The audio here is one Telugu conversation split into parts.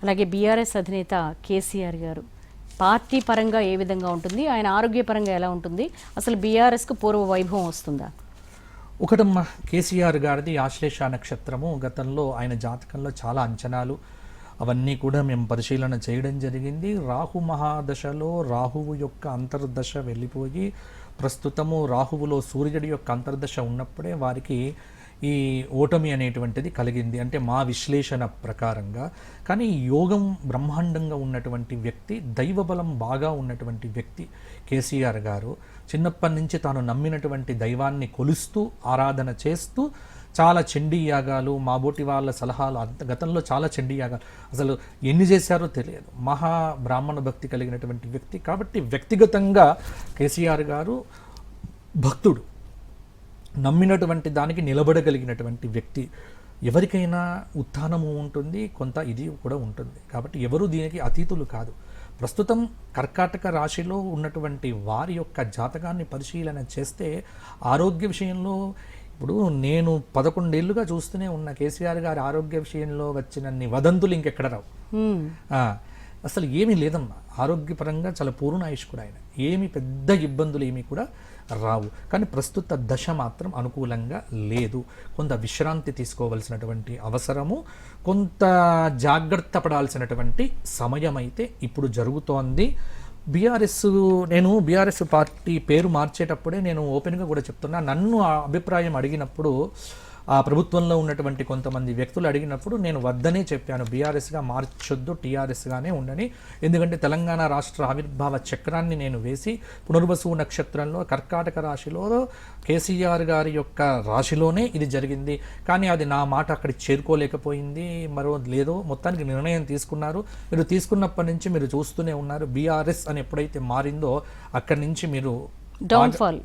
అలాగే బీఆర్ఎస్ అధినేత కేసీఆర్ గారు పార్టీ పరంగా ఏ విధంగా ఉంటుంది, ఆయన ఆరోగ్యపరంగా ఎలా ఉంటుంది, అసలు బీఆర్ఎస్కు పూర్వ వైభవం వస్తుందా? ఒకటమ్మా, కేసీఆర్ గారిది ఆశ్లేష నక్షత్రము. గతంలో ఆయన జాతకంలో చాలా అంచనాలు అవన్నీ కూడా మేము పరిశీలన చేయడం జరిగింది. రాహు మహాదశలో రాహువు యొక్క అంతర్దశ వెళ్ళిపోయి ప్రస్తుతము రాహువులో సూర్యుడి యొక్క అంతర్దశ ఉన్నప్పుడే వారికి ఈ ఓటమి అనేటువంటిది కలిగింది, అంటే మా విశ్లేషణ ప్రకారంగా. కానీ యోగం బ్రహ్మాండంగా ఉన్నటువంటి వ్యక్తి, దైవబలం బాగా ఉన్నటువంటి వ్యక్తి కేసీఆర్ గారు. చిన్నప్పటి నుంచి తాను నమ్మినటువంటి దైవాన్ని కొలుస్తూ ఆరాధన చేస్తూ చాలా చండీ యాగాలు, మాబోటి వాళ్ళ సలహాలు, అంత గతంలో చాలా చండీ యాగాలు అసలు ఎన్ని చేశారో తెలియదు. మహా బ్రాహ్మణ భక్తి కలిగినటువంటి వ్యక్తి కాబట్టి వ్యక్తిగతంగా కేసీఆర్ గారు భక్తుడు, నమ్మినటువంటి దానికి నిలబడగలిగినటువంటి వ్యక్తి. ఎవరికైనా ఉత్థానము ఉంటుంది, కొంత ఇది కూడా ఉంటుంది. కాబట్టి ఎవరు దీనికి అతీతులు కాదు. ప్రస్తుతం కర్కాటక రాశిలో ఉన్నటువంటి వారి యొక్క జాతకాన్ని పరిశీలన చేస్తే ఆరోగ్య విషయంలో ఇప్పుడు నేను 11 ఏళ్ళుగా చూస్తూనే ఉన్న కేసీఆర్ గారి ఆరోగ్య విషయంలో వచ్చినన్ని వదంతులు ఇంకెక్కడ రావు. అసలు ఏమీ లేదమ్మా, ఆరోగ్యపరంగా చాలా పూర్ణాయుష్కుడు ఆయన. ఏమి పెద్ద ఇబ్బందులు ఏమీ కూడా రావు. కానీ ప్రస్తుత దశ మాత్రం అనుకూలంగా లేదు. కొంత విశ్రాంతి తీసుకోవలసినటువంటి అవసరము, కొంత జాగ్రత్త పడాల్సినటువంటి సమయం అయితే ఇప్పుడు జరుగుతోంది. నేను బీఆర్ఎస్ పార్టీ పేరు మార్చేటప్పుడే నేను ఓపెన్గా కూడా చెప్తున్నా, నన్ను ఆ అభిప్రాయం అడిగినప్పుడు, ఆ ప్రభుత్వంలో ఉన్నటువంటి కొంతమంది వ్యక్తులు అడిగినప్పుడు నేను వద్దనే చెప్పాను, బీఆర్ఎస్గా మార్చొద్దు, టీఆర్ఎస్గానే ఉండని. ఎందుకంటే తెలంగాణ రాష్ట్ర ఆవిర్భావ చక్రాన్ని నేను వేసి పునర్వసు నక్షత్రంలో కర్కాటక రాశిలో కేసీఆర్ గారి యొక్క రాశిలోనే ఇది జరిగింది. కానీ అది నా మాట అక్కడికి చేరుకోలేకపోయింది, మరో లేదో మొత్తానికి నిర్ణయం తీసుకున్నారు. మీరు తీసుకున్నప్పటి నుంచి మీరు చూస్తూనే ఉన్నారు, బీఆర్ఎస్ అని ఎప్పుడైతే మారిందో అక్కడి నుంచి మీరు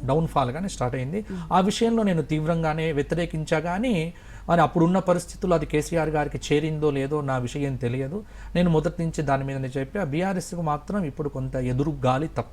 డౌన్ఫాల్ గానే స్టార్ట్ అయింది. ఆ విషయంలో నేను తీవ్రంగానే వ్యతిరేకించా. కానీ మరి అప్పుడున్న పరిస్థితుల్లో అది కేసీఆర్ గారికి చేరిందో లేదో నా విషయం తెలియదు. నేను మొదటి నుంచి దాని మీద చెప్పా, బీఆర్ఎస్కు మాత్రం ఇప్పుడు కొంత ఎదురు గాలి తప్ప